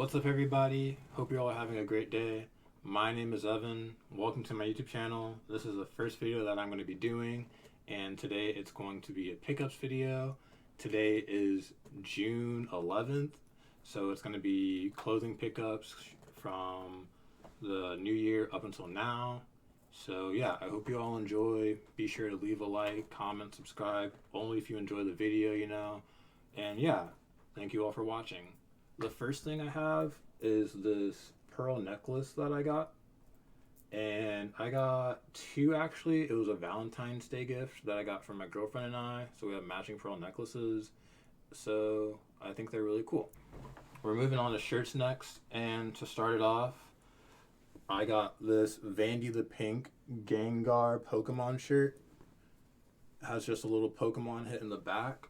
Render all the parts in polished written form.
What's up, everybody? Hope you're all having a great day. My name is Evan. Welcome to my YouTube channel. This is the first video that I'm going to be doing, and today it's going to be a pickups video. Today is June 11th, so it's going to be clothing pickups from the new year up until now. So yeah, I hope you all enjoy. Be sure to leave a like, comment, subscribe, only if you enjoy the video, And yeah, thank you all for watching. The first thing I have is this pearl necklace that I got. And I got two actually. It was a Valentine's Day gift that I got from my girlfriend and I. So we have matching pearl necklaces. So I think they're really cool. We're moving on to shirts next. And to start it off, I got this Vandy the Pink Gengar Pokemon shirt. It has just a little Pokemon hit in the back.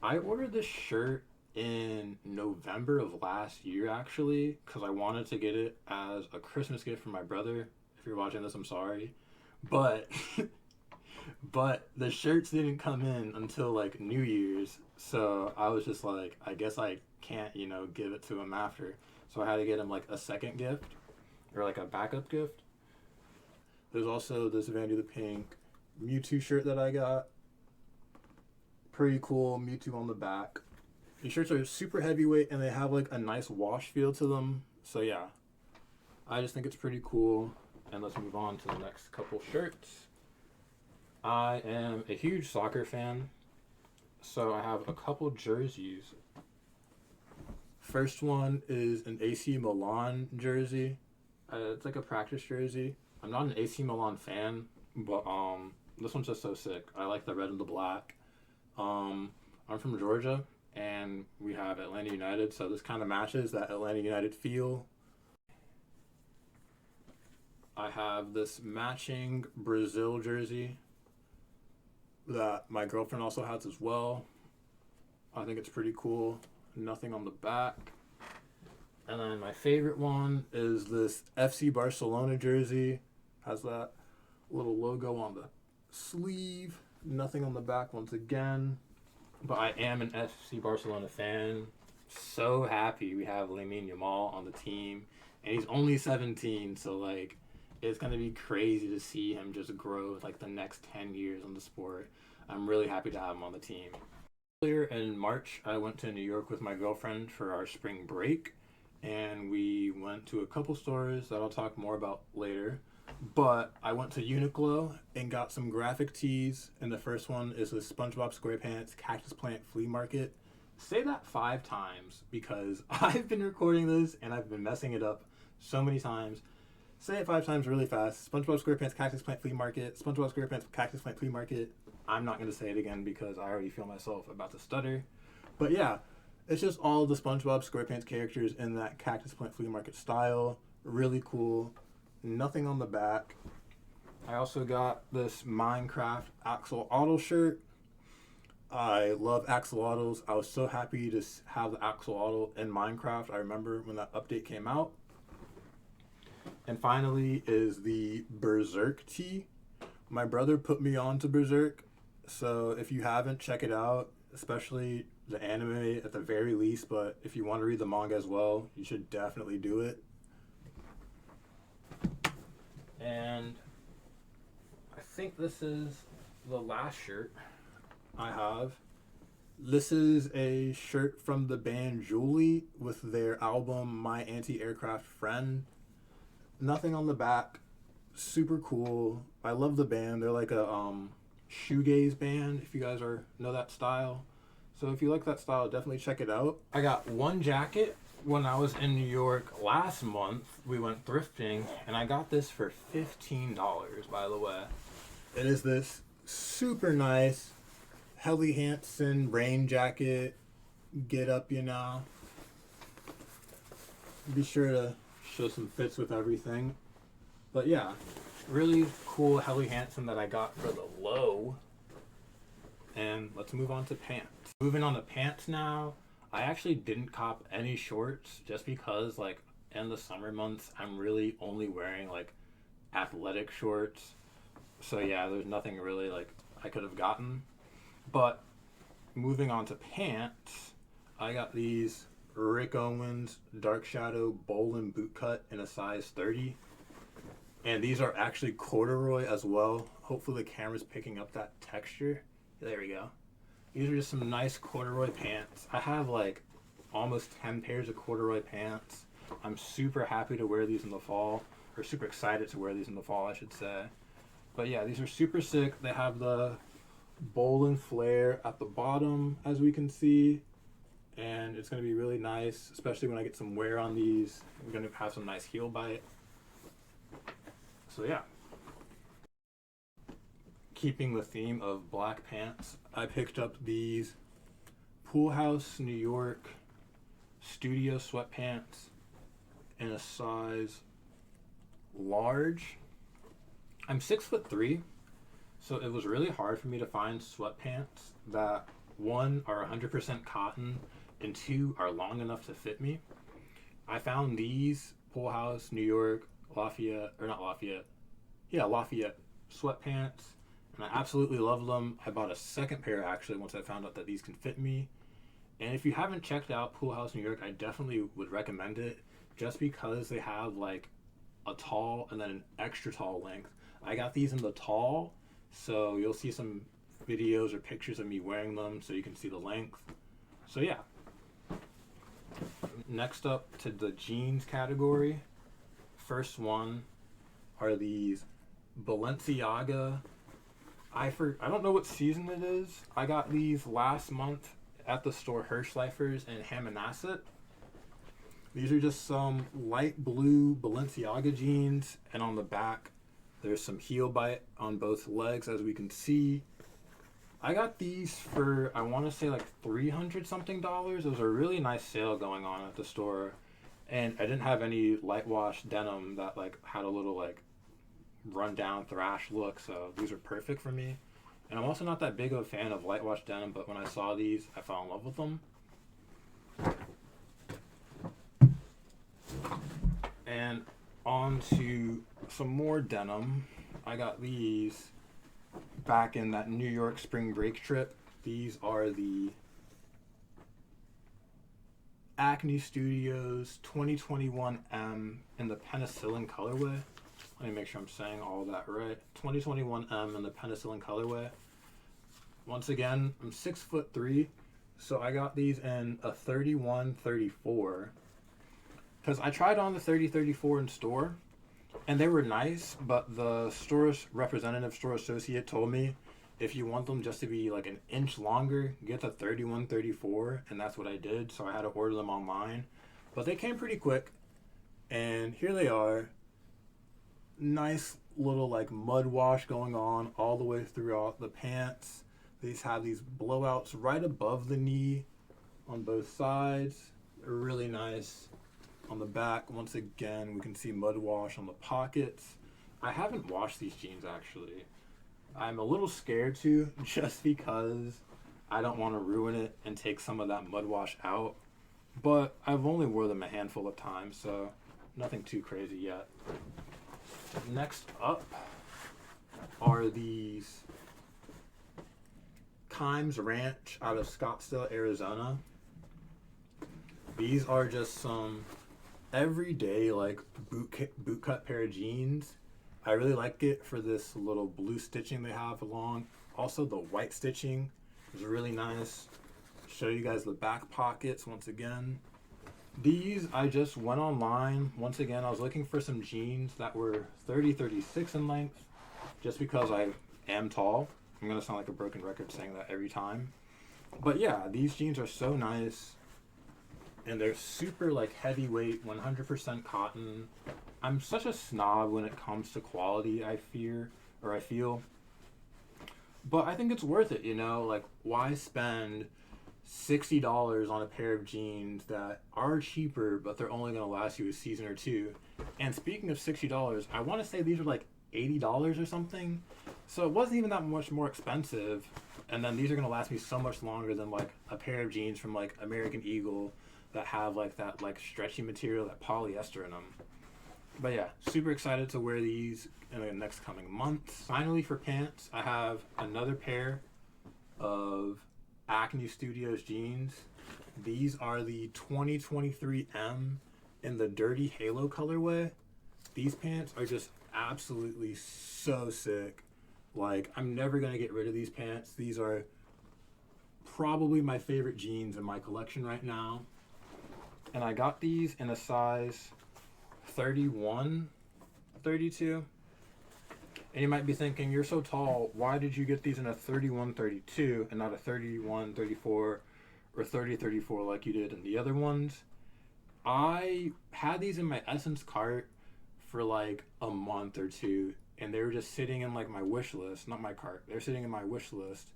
I ordered this shirt in November of last year actually, because I wanted to get it as a Christmas gift for my brother. If you're watching this, I'm sorry, but the shirts didn't come in until like New Year's, so I was just like, I guess I can't give it to him after, so I had to get him like a second gift or like a backup gift. There's also this Vandy the Pink Mewtwo shirt that I got. Pretty cool, Mewtwo on the back. These shirts are super heavyweight and they have like a nice wash feel to them. So yeah, I just think it's pretty cool. And let's move on to the next couple shirts. I am a huge soccer fan, so I have a couple jerseys. First one is an AC Milan jersey. It's like a practice jersey. I'm not an AC Milan fan, but this one's just so sick. I like the red and the black. I'm from Georgia, and we have Atlanta United, so this kind of matches that Atlanta United feel. I have this matching Brazil jersey that my girlfriend also has as well. I think it's pretty cool. Nothing on the back. And then my favorite one is this FC Barcelona jersey. Has that little logo on the sleeve. Nothing on the back once again. But I am an FC Barcelona fan. So happy we have Lamine Yamal on the team. And he's only 17, so like it's gonna be crazy to see him just grow like the next 10 years on the sport. I'm really happy to have him on the team. Earlier in March, I went to New York with my girlfriend for our spring break, and we went to a couple stores that I'll talk more about later. But I went to Uniqlo and got some graphic tees, and the first one is the SpongeBob SquarePants Cactus Plant Flea Market. Say that 5 times because I've been recording this and I've been messing it up so many times. Say it 5 times really fast. SpongeBob SquarePants Cactus Plant Flea Market. SpongeBob SquarePants Cactus Plant Flea Market. I'm not going to say it again because I already feel myself about to stutter. But yeah, it's just all the SpongeBob SquarePants characters in that Cactus Plant Flea Market style. Really cool. Nothing on the back. I also got this Minecraft Axolotl shirt. I love axolotls. I was so happy to have the axolotl in Minecraft. I remember when that update came out. And finally is the Berserk tee. My brother put me on to Berserk, so if you haven't, check it out, especially the anime at the very least, but if you want to read the manga as well, you should definitely do it. And I think this is the last shirt I have. This is a shirt from the band Julie with their album My Anti-Aircraft Friend. Nothing on the back. Super cool. I love the band. They're like a shoegaze band, if you guys know that style. So if you like that style, definitely check it out. I got one jacket. When I was in New York last month, we went thrifting, and I got this for $15, by the way. It is this super nice Helly Hansen rain jacket. Get up, Be sure to show some fits with everything. But yeah, really cool Helly Hansen that I got for the low. And let's move on to pants. Moving on to pants now. I actually didn't cop any shorts just because like in the summer months I'm really only wearing like athletic shorts. So yeah, there's nothing really like I could have gotten. But moving on to pants, I got these Rick Owens Dark Shadow Bowling boot cut in a size 30. And these are actually corduroy as well. Hopefully the camera's picking up that texture. There we go. These are just some nice corduroy pants. I have like almost 10 pairs of corduroy pants. I'm super happy to wear these in the fall, or super excited to wear these in the fall, I should say. But yeah, these are super sick. They have the bowling flare at the bottom, as we can see, and it's going to be really nice, especially when I get some wear on these. I'm going to have some nice heel bite. So yeah. Keeping the theme of black pants, I picked up these Pool House New York studio sweatpants in a size large. I'm 6'3", so it was really hard for me to find sweatpants that, one, are 100% cotton, and two, are long enough to fit me. I found these Pool House New York Lafayette sweatpants, and I absolutely love them. I bought a second pair actually once I found out that these can fit me. And if you haven't checked out Pool House New York, I definitely would recommend it, just because they have like a tall and then an extra tall length. I got these in the tall, so you'll see some videos or pictures of me wearing them so you can see the length. So yeah. Next up to the jeans category. First one are these Balenciaga. I don't know what season it is. I got these last month at the store Hirschleifers in Hammonasset. These are just some light blue Balenciaga jeans, and on the back there's some heel bite on both legs, as we can see. I got these for, I want to say like $300 something. It was a really nice sale going on at the store, and I didn't have any light wash denim that like had a little like run down thrash look, so these are perfect for me. And I'm also not that big of a fan of light wash denim, but when I saw these, I fell in love with them. And on to some more denim. I got these back in that New York spring break trip. These are the Acne Studios 2021 M in the penicillin colorway. Let me make sure I'm saying all that right. 2021 M in the penicillin colorway. Once again, I'm 6'3", so I got these in a 31-34. Because I tried on the 30-34 in store, and they were nice, but the store's representative, store associate, told me if you want them just to be like an inch longer, get the 31-34, and that's what I did, so I had to order them online. But they came pretty quick, and here they are. Nice little like mud wash going on all the way throughout the pants. These have these blowouts right above the knee on both sides. They're really nice. On the back, once again, we can see mud wash on the pockets. I haven't washed these jeans actually. I'm a little scared to, just because I don't want to ruin it and take some of that mud wash out. But I've only wore them a handful of times, so nothing too crazy yet. Next up are these Kimes Ranch out of Scottsdale, Arizona. These are just some everyday like boot cut pair of jeans. I really like it for this little blue stitching they have along. Also the white stitching is really nice. Show you guys the back pockets once again. These, I just went online. Once again, I was looking for some jeans that were 30-36 in length, just because I am tall. I'm gonna sound like a broken record saying that every time. But yeah, these jeans are so nice, and they're super like heavyweight, 100% cotton. I'm such a snob when it comes to quality, I feel. But I think it's worth it, you know? Like, why spend $60 on a pair of jeans that are cheaper, but they're only going to last you a season or two? And speaking of $60, I want to say these are like $80 or something. So it wasn't even that much more expensive. And then these are going to last me so much longer than like a pair of jeans from like American Eagle that have like that like stretchy material, that polyester in them. But yeah, super excited to wear these in the next coming months. Finally, for pants, I have another pair of Acne Studios jeans. These are the 2023 M in the Dirty Halo colorway. These pants are just absolutely so sick. Like, I'm never going to get rid of these pants. These are probably my favorite jeans in my collection right now. And I got these in a size 31, 32. And you might be thinking, you're so tall, why did you get these in a 31, 32 and not a 31, 34 or 30, 34 like you did in the other ones? I had these in my Essence cart for like a month or two, and they were just sitting in like my wish list, not my cart. They're sitting in my wish list,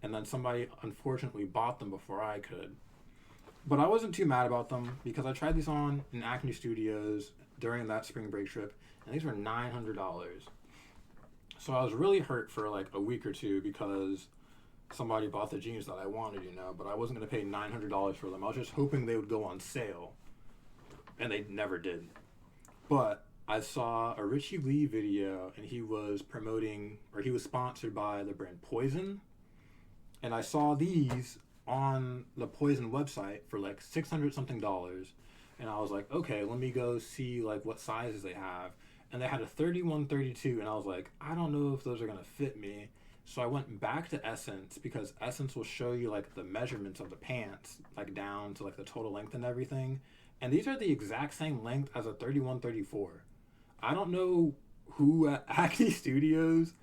and then somebody unfortunately bought them before I could. But I wasn't too mad about them because I tried these on in Acne Studios during that spring break trip, and these were $900. So I was really hurt for like a week or two because somebody bought the jeans that I wanted, you know, but I wasn't going to pay $900 for them. I was just hoping they would go on sale, and they never did. But I saw a Richie Lee video, and he was promoting, or he was sponsored by the brand Poison, and I saw these on the Poison website for like $600 something, and I was like, okay, let me go see like what sizes they have. And they had a 31, 32, and I was like, I don't know if those are gonna fit me. So I went back to Essence, because Essence will show you like the measurements of the pants, like down to like the total length and everything. And these are the exact same length as a 31, 34. I don't know who at Acne Studios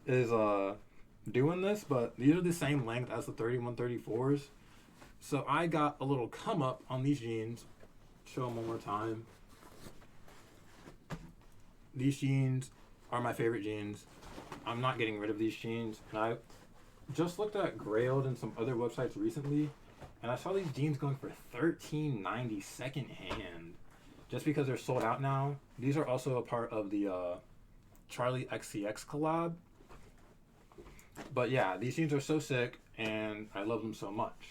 is doing this, but these are the same length as the 31, 34s. So I got a little come up on these jeans. Show them one more time. These jeans are my favorite jeans. I'm not getting rid of these jeans. And I just looked at Grailed and some other websites recently, and I saw these jeans going for $13.90 secondhand, just because they're sold out now. These are also a part of the Charlie XCX collab. But yeah, these jeans are so sick, and I love them so much.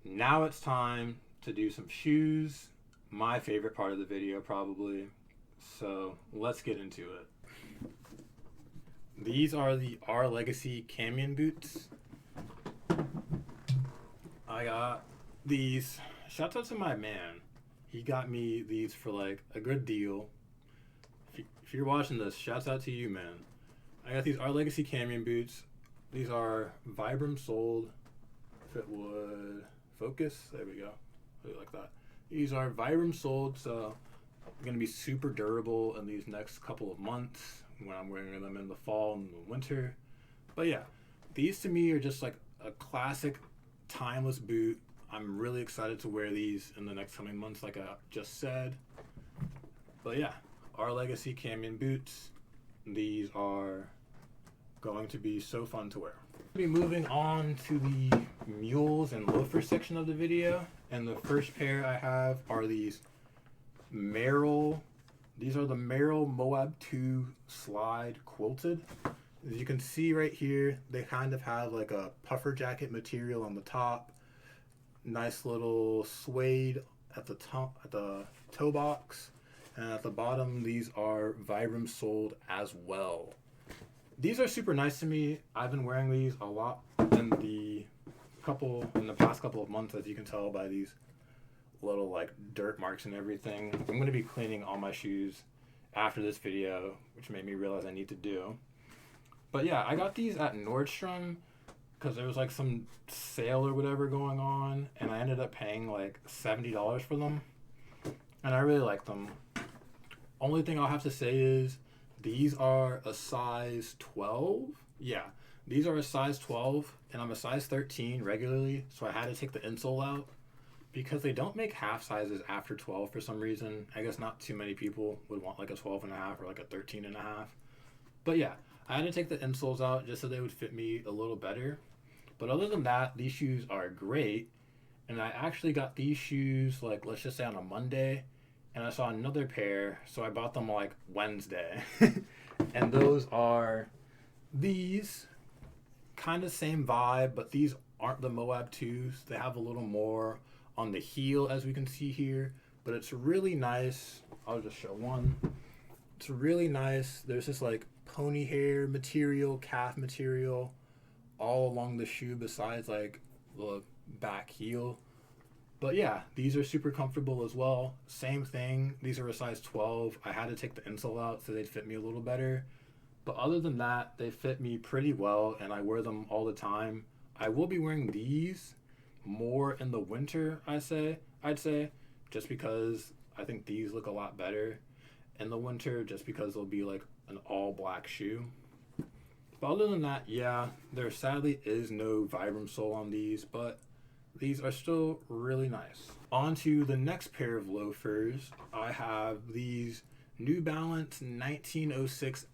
Now it's time to do some shoes. My favorite part of the video, probably. So let's get into it. These are the Our Legacy Canyon boots. I got these. Shout out to my man. He got me these for like a good deal. If you're watching this, shouts out to you, man. I got these Our Legacy Canyon boots. These are Vibram soled. If it would focus, there we go. Really like that. These are Vibram soled, so I'm going to be super durable in these next couple of months when I'm wearing them in the fall and the winter. But yeah, these to me are just like a classic timeless boot. I'm really excited to wear these in the next coming months, like I just said. But yeah, Our Legacy Canyon boots. These are going to be so fun to wear. We'll be moving on to the mules and loafers section of the video. And the first pair I have are these Merrill. These are the Merrill Moab 2 slide quilted. As you can see right here, they kind of have like a puffer jacket material on the top. Nice little suede at the top, at the toe box. And at the bottom, these are Vibram soled as well. These are super nice to me. I've been wearing these a lot in the past couple of months, as you can tell by these little like dirt marks and everything. I'm going to be cleaning all my shoes after this video, which made me realize I need to do. But yeah, I got these at Nordstrom because there was like some sale or whatever going on, and I ended up paying like $70 for them, and I really like them. Only thing I'll have to say is these are a size 12. Yeah, these are a size 12, and I'm a size 13 regularly, so I had to take the insole out because they don't make half sizes after 12 for some reason. I guess not too many people would want like a 12 and a half or like a 13 and a half. But yeah, I had to take the insoles out just so they would fit me a little better. But other than that, these shoes are great. And I actually got these shoes, like, let's just say on a Monday. And I saw another pair, so I bought them like Wednesday. And those are these. Kind of same vibe, but these aren't the Moab 2s. They have a little more on the heel, as we can see here. But it's really nice. I'll just show one. It's really nice. There's this like pony hair material, calf material all along the shoe, besides like the back heel. But yeah, these are super comfortable as well. Same thing. These are a size 12. I had to take the insole out so they'd fit me a little better. But other than that, they fit me pretty well and I wear them all the time. I will be wearing these more in the winter, I'd say, just because I think these look a lot better in the winter, just because they'll be like an all black shoe. But other than that, yeah, there sadly is no Vibram sole on these, but these are still really nice. On to the next pair of loafers. I have these New Balance 1906Ls.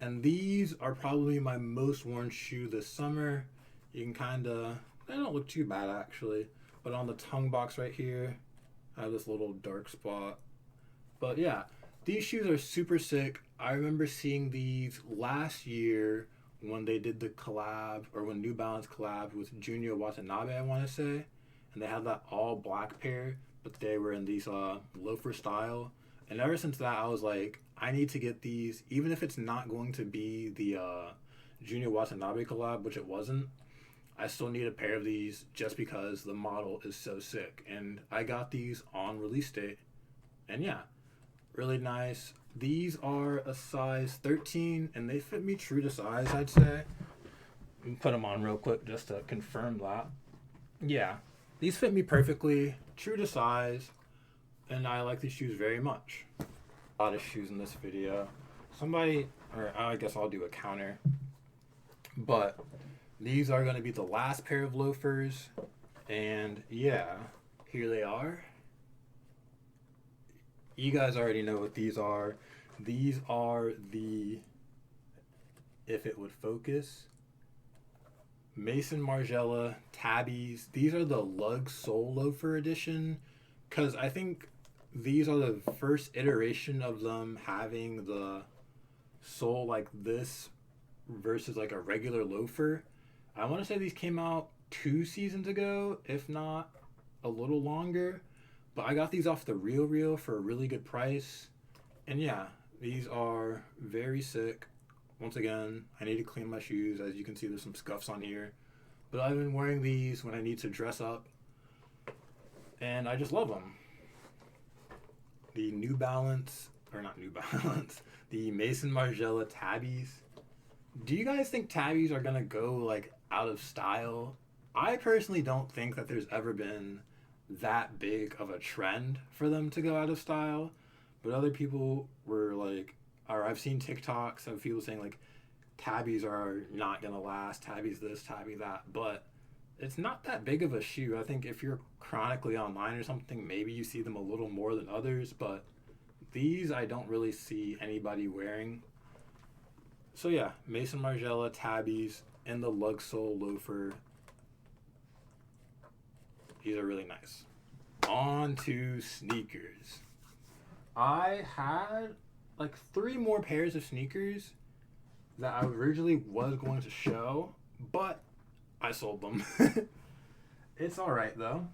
And these are probably my most worn shoe this summer. You can they don't look too bad actually. But on the tongue box right here, I have this little dark spot. But yeah, these shoes are super sick. I remember seeing these last year when they did the collab, or when New Balance collabed with Junior Watanabe, I want to say. And they had that all black pair, but they were in these loafer style. And ever since that, I was like, I need to get these, even if it's not going to be the Junior Watanabe collab, which it wasn't. I still need a pair of these just because the model is so sick. And I got these on release date. And yeah, really nice. These are a size 13 and they fit me true to size, I'd say. Put them on real quick just to confirm that. Yeah, these fit me perfectly, true to size, and I like these shoes very much. A lot of shoes in this video. Or I guess I'll do a counter. But these are going to be the last pair of loafers. And yeah, here they are. You guys already know what these are. These are the, if it would focus, Mason Margiela tabbies. These are the lug sole loafer edition, because I think these are the first iteration of them having the sole like this versus like a regular loafer. I want to say these came out 2 seasons ago, if not a little longer. But I got these off the Real for a really good price. And yeah, these are very sick. Once again, I need to clean my shoes. As you can see, there's some scuffs on here. But I've been wearing these when I need to dress up. And I just love them. The New Balance, or not New Balance, the Mason Margiela tabbies. Do you guys think tabbies are going to go like out of style? I personally don't think that there's ever been that big of a trend for them to go out of style, but other people were like, or I've seen TikToks of people saying like tabbies are not gonna last, tabbies this, tabby that, but it's not that big of a shoe. I think if you're chronically online or something, maybe you see them a little more than others, but these I don't really see anybody wearing. So yeah, Mason Margiela tabbies and the lug sole loafer. These are really nice. On to sneakers. I had like 3 more pairs of sneakers that I originally was going to show, but I sold them. It's alright though.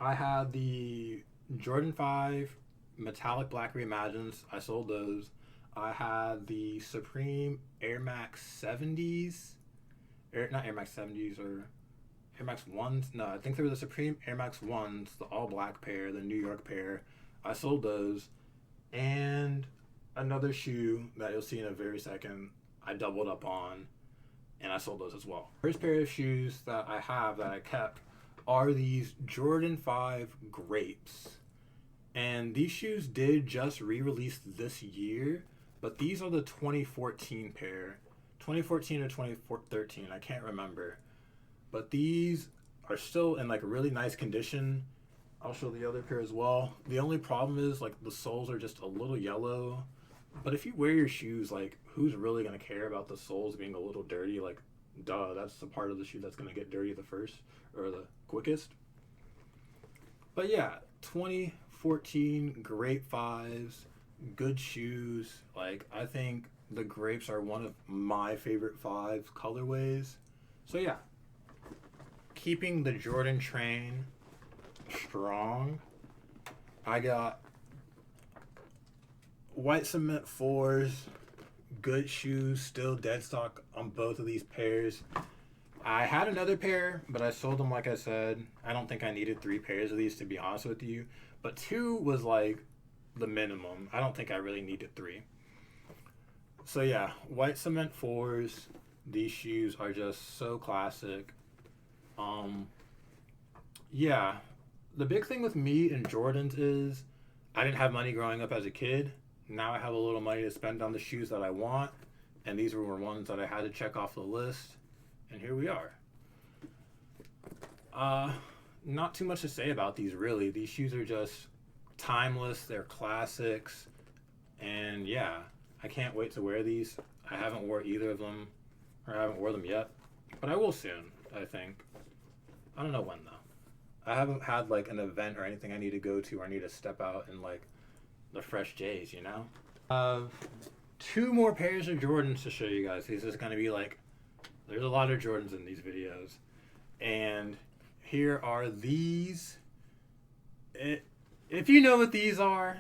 I had the Jordan 5 metallic black Reimagines. I sold those. I had the Supreme Air Max 70s. Not Air Max 70s, or Air Max 1s. No, I think they were the Supreme Air Max 1s, the all black pair, the New York pair. I sold those. And another shoe that you'll see in a very second, I doubled up on, and I sold those as well. First pair of shoes that I have that I kept are these Jordan 5 Grapes. And these shoes did just re-release this year, but these are the 2014 pair. 2014 or 2013, I can't remember. But these are still in like really nice condition. I'll show the other pair as well. The only problem is like the soles are just a little yellow. But if you wear your shoes, like who's really gonna care about the soles being a little dirty? Like, duh, that's the part of the shoe that's gonna get dirty the first or the quickest. But yeah, 2014 Grape 5s, good shoes. Like I think the Grapes are one of my favorite 5 colorways. So yeah, keeping the Jordan train strong. I got white cement 4s, good shoes, still dead stock on both of these pairs. I had another pair, but I sold them like I said. I don't think I needed 3 pairs of these, to be honest with you. But 2 was like the minimum. I don't think I really needed 3. So yeah, white cement 4s. These shoes are just so classic. Yeah, the big thing with me and Jordans is I didn't have money growing up as a kid. Now I have a little money to spend on the shoes that I want, and these were ones that I had to check off the list, and here we are. Not too much to say about these really. These shoes are just timeless, they're classics, and yeah, I can't wait to wear these. I haven't wore either of them, or I haven't wore them yet, but I will soon, I think. I don't know when though. I haven't had like an event or anything I need to go to or I need to step out in like the fresh J's, you know? 2 more pairs of Jordans to show you guys. These is going to be like, there's a lot of Jordans in these videos. And here are these. If you know what these are,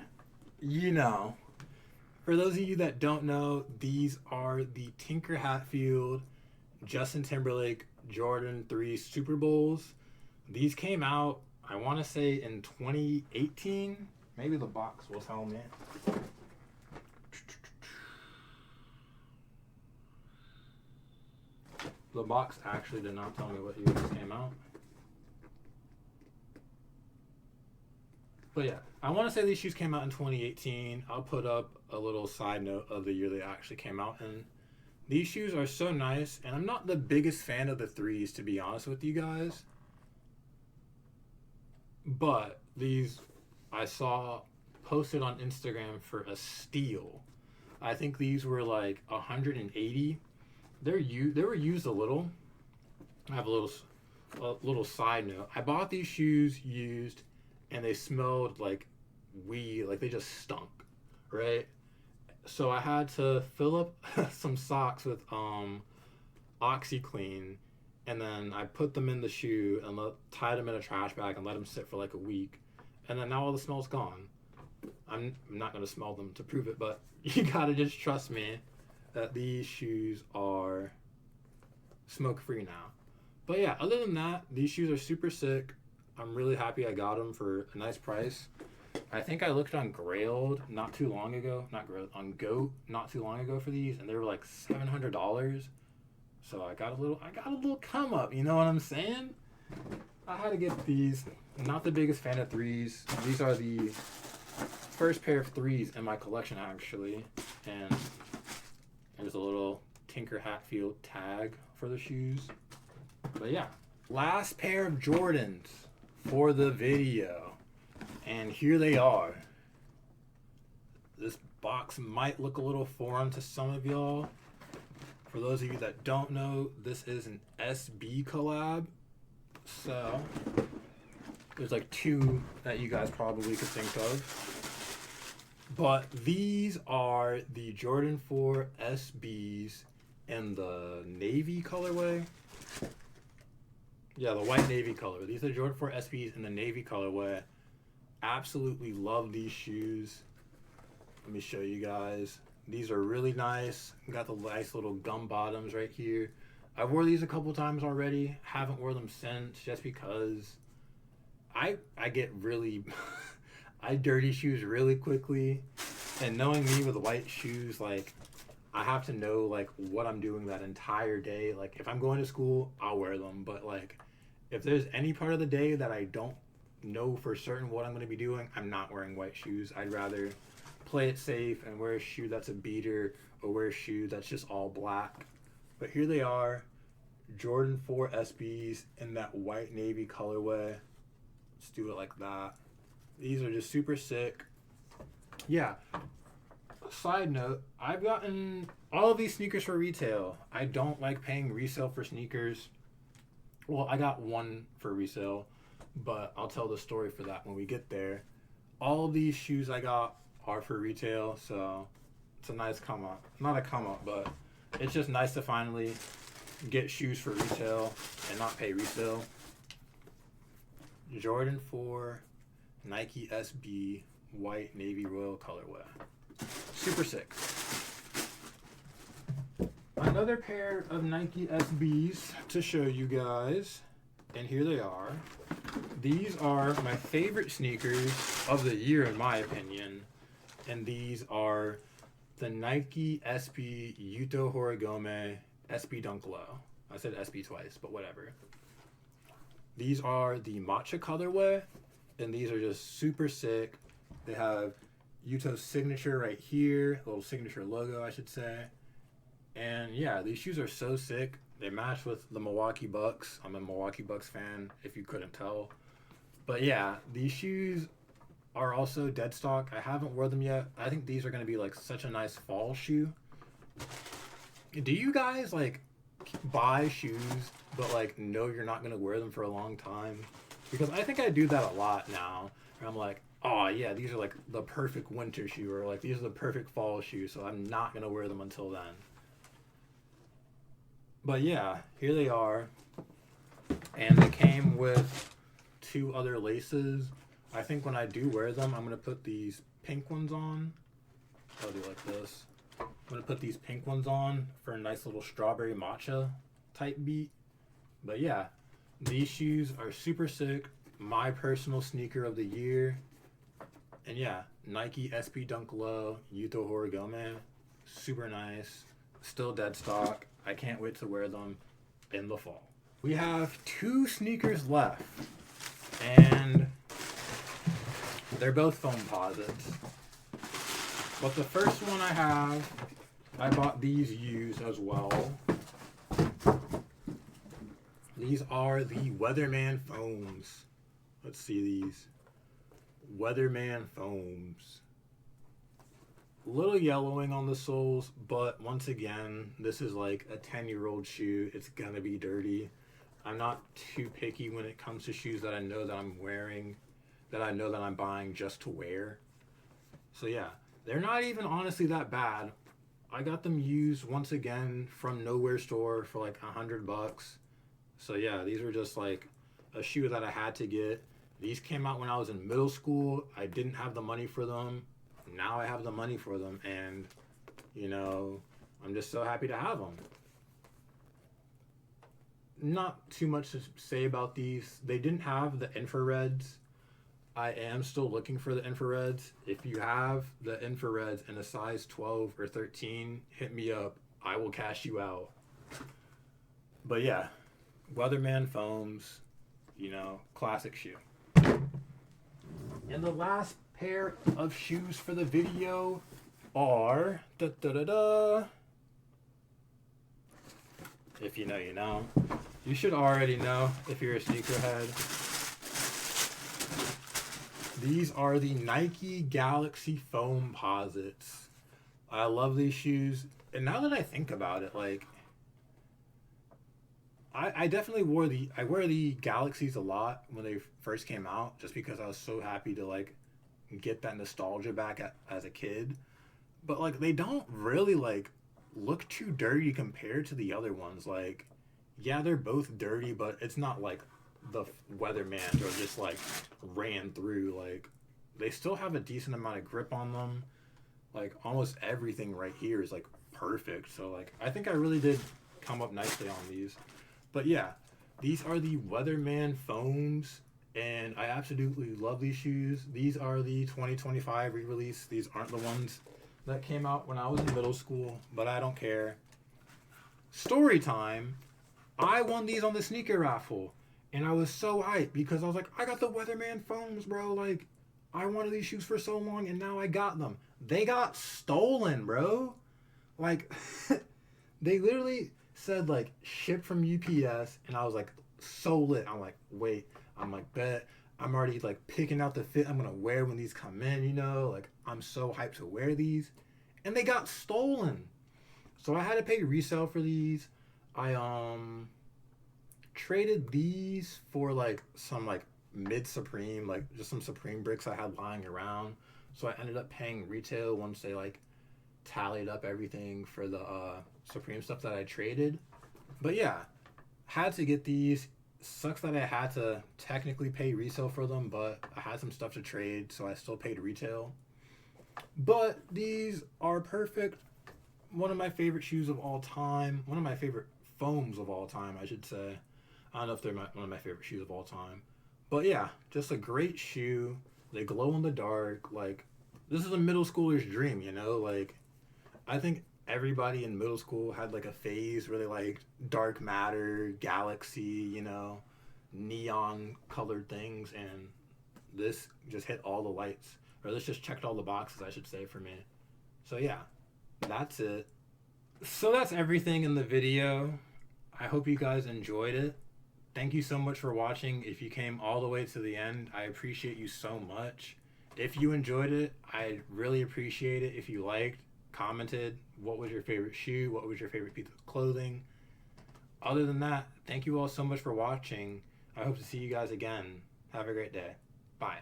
you know. For those of you that don't know, these are the Tinker Hatfield Justin Timberlake Jordan 3 Super Bowls. These came out, I want to say in 2018. Maybe the box will tell me. The box actually did not tell me what year this came out. But yeah, I want to say these shoes came out in 2018. I'll put up a little side note of the year they actually came out in. These shoes are so nice, and I'm not the biggest fan of the 3s, to be honest with you guys. But these I saw posted on Instagram for a steal. I think these were like 180. They were used a little. I have a little side note. I bought these shoes used, and they smelled like weed, like they just stunk, right? So I had to fill up some socks with OxyClean, and then I put them in the shoe and tied them in a trash bag and let them sit for like a week, and then now all the smell's gone. I'm not gonna smell them to prove it, but you gotta just trust me that these shoes are smoke-free now. But yeah, other than that, these shoes are super sick. I'm really happy I got them for a nice price. I think I looked on Grailed not too long ago, on Goat not too long ago for these, and they were like $700. So I got a little come up, you know what I'm saying? I had to get these. I'm not the biggest fan of 3s. These are the first pair of 3s in my collection actually, and there's a little Tinker Hatfield tag for the shoes. But yeah, last pair of Jordans for the video, and here they are. This box might look a little foreign to some of y'all. For those of you that don't know, this is an SB collab. So there's like 2 that you guys probably could think of. But these are the Jordan 4 SBs in the navy colorway. Yeah, the white navy color. These are Jordan 4 SBs in the navy colorway. Absolutely love these shoes. Let me show you guys. These are really nice. Got the nice little gum bottoms right here. I wore these a couple times already. Haven't worn them since just because I get really I dirty shoes really quickly. And knowing me with white shoes, like I have to know like what I'm doing that entire day. Like if I'm going to school, I'll wear them. But like if there's any part of the day that I don't know for certain what I'm going to be doing, I'm not wearing white shoes. I'd rather play it safe and wear a shoe that's a beater or wear a shoe that's just all black. But here they are, Jordan 4 SBs in that white navy colorway. Let's do it like that. These are just super sick. Yeah. Side note, I've gotten all of these sneakers for retail. I don't like paying resale for sneakers. Well, I got one for resale, but I'll tell the story for that when we get there. All of these shoes I got are for retail, so it's a nice come up. Not a come up, but it's just nice to finally get shoes for retail and not pay resale. Jordan 4 Nike SB white navy royal colorway. Super sick. another pair of Nike SBs to show you guys. And here they are. These are my favorite sneakers of the year, in my opinion. And these are the Nike SB Yuto Horigome SB Dunk Low. I said SB twice, but whatever. These are the matcha colorway, and these are just super sick. They have Yuto's signature right here, a little signature logo, I should say. And yeah, these shoes are so sick. They match with the Milwaukee Bucks. I'm a Milwaukee Bucks fan, if you couldn't tell. But yeah, these shoes are also dead stock. I haven't worn them yet. I think these are going to be like such a nice fall shoe. Do you guys like buy shoes but like know you're not going to wear them for a long time? Because I think I do that a lot now. Where I'm like, oh yeah, these are like the perfect winter shoe, or like these are the perfect fall shoe, so I'm not going to wear them until then. But yeah, here they are. And they came with 2 other laces. I think when I do wear them, I'm going to put these pink ones on. I'll do like this. I'm going to put these pink ones on for a nice little strawberry matcha type beat. But yeah, these shoes are super sick. My personal sneaker of the year. And yeah, Nike SB Dunk Low Yuto Horigome. Super nice. Still dead stock. I can't wait to wear them in the fall. We have 2 sneakers left, and they're both foam posits. But the first one I have, I bought these used as well. These are the Weatherman foams. Let's see these. Weatherman foams. Little yellowing on the soles, but once again, this is like a 10-year-old shoe. It's gonna be dirty. I'm not too picky when it comes to shoes that I know that I'm wearing, that I know that I'm buying just to wear. So yeah, they're not even honestly that bad. I got them used once again from Nowhere Store for like $100. So yeah, these were just like a shoe that I had to get. These came out when I was in middle school. I didn't have the money for them. Now I have the money for them, and you know, I'm just so happy to have them. Not too much to say about these. They didn't have the infrareds. I am still looking for the infrareds. If you have the infrareds in a size 12 or 13, hit me up. I will cash you out. But yeah, Weatherman foams, you know, classic shoe. And the last pair of shoes for the video are if you know, you know. You should already know if you're a sneakerhead. These are the Nike Galaxy Foam Posits. I love these shoes. And now that I think about it, like, I definitely wear the Galaxies a lot when they first came out, just because I was so happy to like get that nostalgia back as a kid. But like, they don't really like look too dirty compared to the other ones. Like, yeah, they're both dirty, but it's not like the Weatherman or just like ran through. Like, they still have a decent amount of grip on them. Like, almost everything right here is like perfect. So like, I think I really did come up nicely on these. But yeah, these are the Weatherman foams, and I absolutely love these shoes. These are the 2025 re-release. These aren't the ones that came out when I was in middle school, but I don't care. Story time. I won these on the sneaker raffle, and I was so hyped because I was like, I got the Weatherman foams, bro. Like, I wanted these shoes for so long, and now I got them. They got stolen, bro. Like, they literally said like ship from UPS, and I was like so lit. I'm like, wait, I'm like, bet. I'm already like picking out the fit I'm gonna wear when these come in, you know, like I'm so hyped to wear these, and they got stolen. So I had to pay resale for these. I traded these for like some like mid Supreme, like just some Supreme bricks I had lying around. So I ended up paying retail once they like tallied up everything for the Supreme stuff that I traded. But yeah, had to get these. Sucks that I had to technically pay resale for them, but I had some stuff to trade, so I still paid retail. But these are perfect one of my favorite shoes of all time. One of my favorite foams of all time, I should say. I don't know if they're one of my favorite shoes of all time. But yeah, just a great shoe. They glow in the dark. Like, this is a middle schooler's dream, you know? Like, I think everybody in middle school had like a phase where they liked dark matter, galaxy, you know, neon colored things, and this just hit all the lights. Or this just checked all the boxes, I should say, for me. So yeah, that's it. So that's everything in the video. I hope you guys enjoyed it. Thank you so much for watching. If you came all the way to the end, I appreciate you so much. If you enjoyed it, I'd really appreciate it if you liked, commented, what was your favorite shoe, what was your favorite piece of clothing. Other than that, thank you all so much for watching. I hope to see you guys again. Have a great day. Bye.